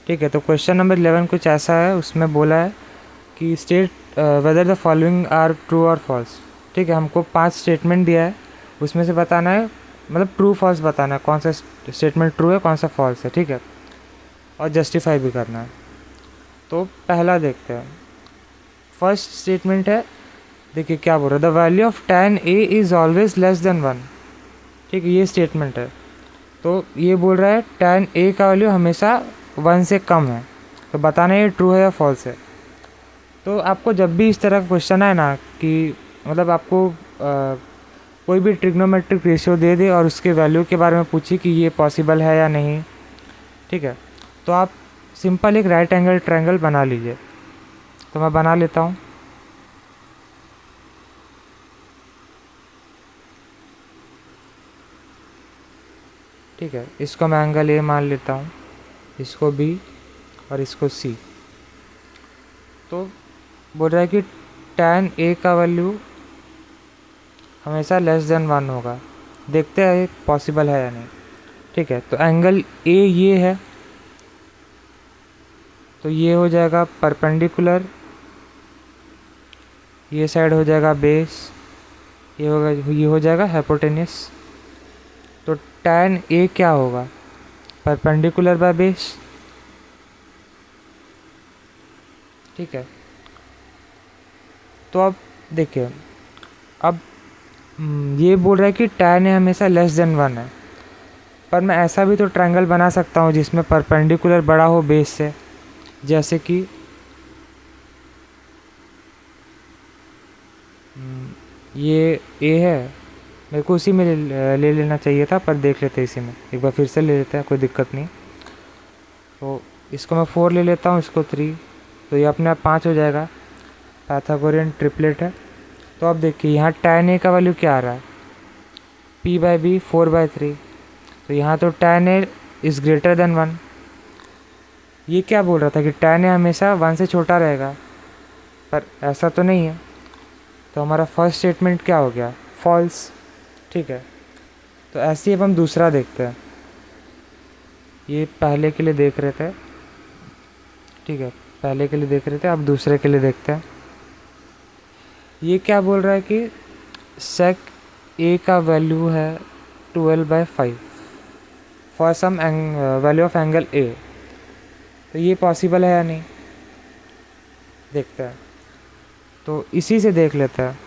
ठीक है। तो क्वेश्चन नंबर 11 कुछ ऐसा है, उसमें बोला है कि state whether the following are true और फॉल्स, ठीक है। हमको 5 स्टेटमेंट दिया है, उसमें से बताना है, मतलब ट्रू फॉल्स बताना है, कौन सा स्टेटमेंट ट्रू है कौन सा फॉल्स है, ठीक है, और जस्टिफाई भी करना है। तो पहला देखते हैं। फर्स्ट स्टेटमेंट है, देखिए क्या बोल रहा है, the value of tan a is always less than 1, ठीक है, ये स्टेटमेंट है। तो ये बोल रहा है tan a का वैल्यू हमेशा 1 से कम है, तो बताना ये ट्रू है या फॉल्स है। तो आपको जब भी इस तरह का क्वेश्चन है ना कि मतलब आपको कोई भी ट्रिग्नोमेट्रिक रेशियो दे दे और उसके वैल्यू के बारे में पूछे कि ये पॉसिबल है या नहीं, ठीक है, तो आप सिंपल एक राइट एंगल ट्रायंगल बना लीजिए। तो मैं बना लेता हूँ। ठीक है, इसको मैं एंगल ए मान लेता हूँ, इसको बी और इसको सी। तो बोल रहा है कि tan ए का वैल्यू हमेशा लेस देन 1 होगा। देखते हैं पॉसिबल है या नहीं। ठीक है, तो एंगल ए ये है, तो ये हो जाएगा परपेंडिकुलर, ये साइड हो जाएगा बेस, ये हो जाएगा हाइपोटेन्यूस। तो tan ए क्या होगा? Perpendicular by base. ठीक है, तो अब देखिए, अब ये बोल रहा है कि tan ए हमेशा लेस देन 1 है, पर मैं ऐसा भी तो ट्रायंगल बना सकता हूँ जिसमें परपेंडिकुलर बड़ा हो बेस से, जैसे कि ये ए है, मेरे को उसी में ले लेना चाहिए था, पर देख लेते हैं इसी में, एक बार फिर से ले लेते हैं, कोई दिक्कत नहीं। तो इसको मैं 4 ले लेता हूँ, इसको 3, तो ये अपने आप 5 हो जाएगा। पाइथागोरियन ट्रिपलेट है। तो अब देखिए यहाँ tan ए का वैल्यू क्या आ रहा है? p/b 4/3। तो यहाँ तो tan A is greater than 1। ये क्या बोल रहा था कि tan ए हमेशा 1 से छोटा रहेगा, पर ऐसा तो नहीं है। तो हमारा फर्स्ट स्टेटमेंट क्या हो गया? फॉल्स। ठीक है, तो ऐसे ही अब हम दूसरा देखते हैं। ये पहले के लिए देख रहे थे, ठीक है, पहले के लिए देख रहे थे, अब दूसरे के लिए देखते हैं। ये क्या बोल रहा है कि sec a का वैल्यू है 12/5 for some value of angle a। तो ये पॉसिबल है या नहीं, देखते हैं। तो इसी से देख लेते हैं।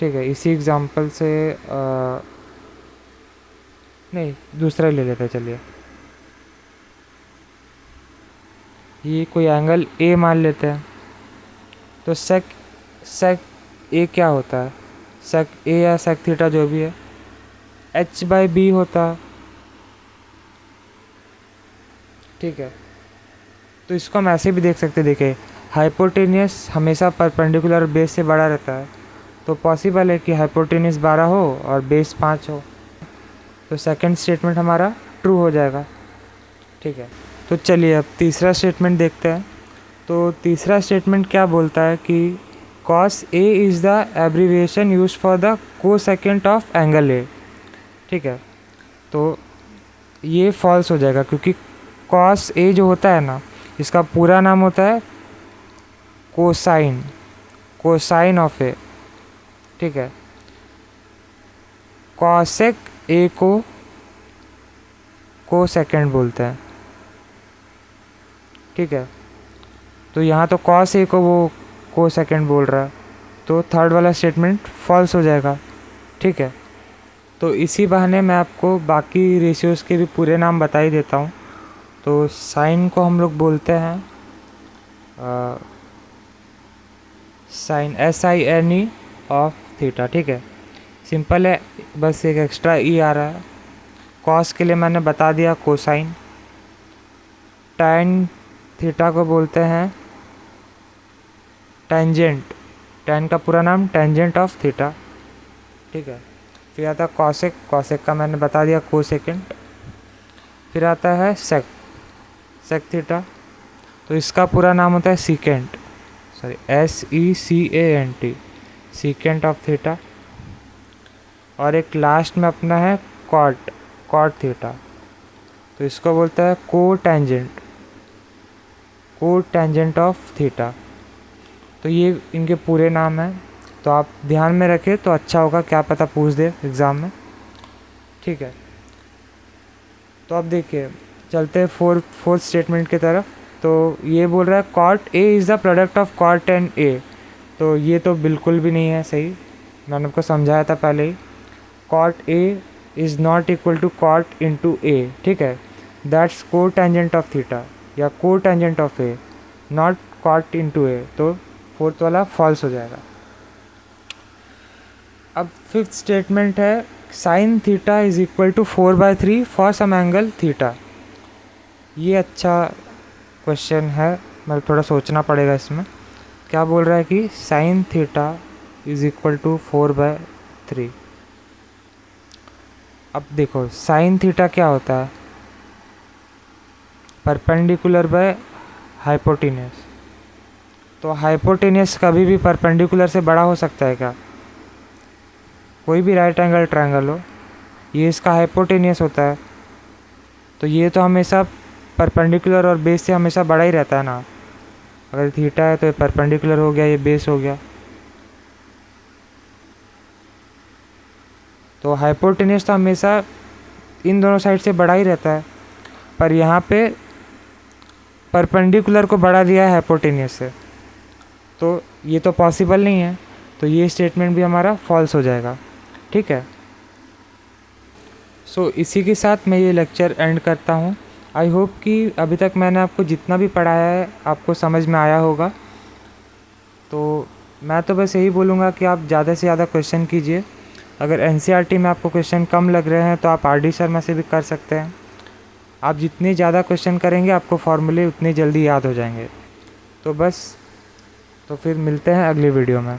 ठीक है, इसी एग्जांपल से नहीं, दूसरा ले लेते हैं। चलिए, ये कोई एंगल a मान लेते हैं। तो sec a क्या होता है? sec a या sec थीटा जो भी है, h/b होता है। ठीक है, तो इसको हम ऐसे भी देख सकते हैं। देखिए, हाइपोटेनियस हमेशा परपेंडिकुलर बेस से बड़ा रहता है, तो पॉसिबल है कि हाइपोटेनियस 12 हो और बेस 5 हो। तो सेकंड स्टेटमेंट हमारा ट्रू हो जाएगा। ठीक है, तो चलिए अब तीसरा स्टेटमेंट देखते हैं। तो तीसरा स्टेटमेंट क्या बोलता है कि cos A is the abbreviation use for the cosecant of angle A। ठीक है, तो ये फॉल्स हो जाएगा, क्योंकि cos A जो होता है ना, इसका पूरा नाम होता है कोसाइन ऑफ ए। ठीक है, कॉसेक ए को कोसेकेंड बोलते हैं। ठीक है, तो यहाँ तो cos ए को वो कोसेकेंड बोल रहा है, तो थर्ड वाला स्टेटमेंट फॉल्स हो जाएगा। ठीक है, तो इसी बहाने मैं आपको बाकी रेशियोज़ के भी पूरे नाम बता ही देता हूँ। तो साइन को हम लोग बोलते हैं साइन SINE ऑफ थीटा। ठीक है, सिंपल है, बस एक एक्स्ट्रा ई आ रहा है। कॉस के लिए मैंने बता दिया कोसाइन। टैन थीटा को बोलते हैं टेंजेंट, टैन का पूरा नाम टेंजेंट ऑफ थीटा। ठीक है, फिर आता है कॉसेक, कॉसेक का मैंने बता दिया कोसेकेंट। फिर आता है सेक थीटा, तो इसका पूरा नाम होता है secant, sorry SECANT, secant of theta. और एक लास्ट में अपना है कॉट थीटा, तो इसको बोलता है कोटेंजेंट ऑफ थीटा। तो ये इनके पूरे नाम हैं, तो आप ध्यान में रखें तो अच्छा होगा, क्या पता पूछ दे एग्ज़ाम में। ठीक है, तो अब देखिए चलते हैं फोर्थ स्टेटमेंट की तरफ। तो ये बोल रहा है cot A is the product of cot and A। तो ये तो बिल्कुल भी नहीं है सही, मैंने आपको समझाया था पहले ही। cot A is not equal to cot into A। ठीक है, दैट्स कोटेंजेंट ऑफ थीटा या cotangent of A, not cot into A। तो फोर्थ वाला फॉल्स हो जाएगा। अब फिफ्थ स्टेटमेंट है sine theta is equal to 4/3 for some angle theta. ये अच्छा क्वेश्चन है, मतलब थोड़ा सोचना पड़ेगा इसमें। क्या बोल रहा है कि sine theta is equal to 4/3। अब देखो साइन थीटा क्या होता है, परपेंडिकुलर बाय हाइपोटेन्यूस। तो हाइपोटेन्यूस कभी भी परपेंडिकुलर से बड़ा हो सकता है क्या? कोई भी राइट एंगल ट्रायंगल हो, ये इसका हाइपोटेन्यूस होता है, तो ये तो हमेशा परपेंडिकुलर और बेस से हमेशा बड़ा ही रहता है ना। अगर थीटा है तो ये परपेंडिकुलर हो गया, ये बेस हो गया, तो हाइपोटेन्यूस तो हमेशा इन दोनों साइड से बड़ा ही रहता है, पर यहाँ पे परपेंडिकुलर को बढ़ा दिया है हाइपोटेन्यूस से, तो ये तो पॉसिबल नहीं है, तो ये स्टेटमेंट भी हमारा फॉल्स हो जाएगा। ठीक है, सो इसी के साथ मैं ये लेक्चर एंड करता हूँ। आई होप कि अभी तक मैंने आपको जितना भी पढ़ाया है आपको समझ में आया होगा। तो मैं तो बस यही बोलूँगा कि आप ज़्यादा से ज़्यादा क्वेश्चन कीजिए। अगर एनसीईआरटी में आपको क्वेश्चन कम लग रहे हैं तो आप आर डी शर्मा से भी कर सकते हैं। आप जितने ज़्यादा क्वेश्चन करेंगे आपको फॉर्मूले उतने जल्दी याद हो जाएंगे। तो बस, तो फिर मिलते हैं अगली वीडियो में।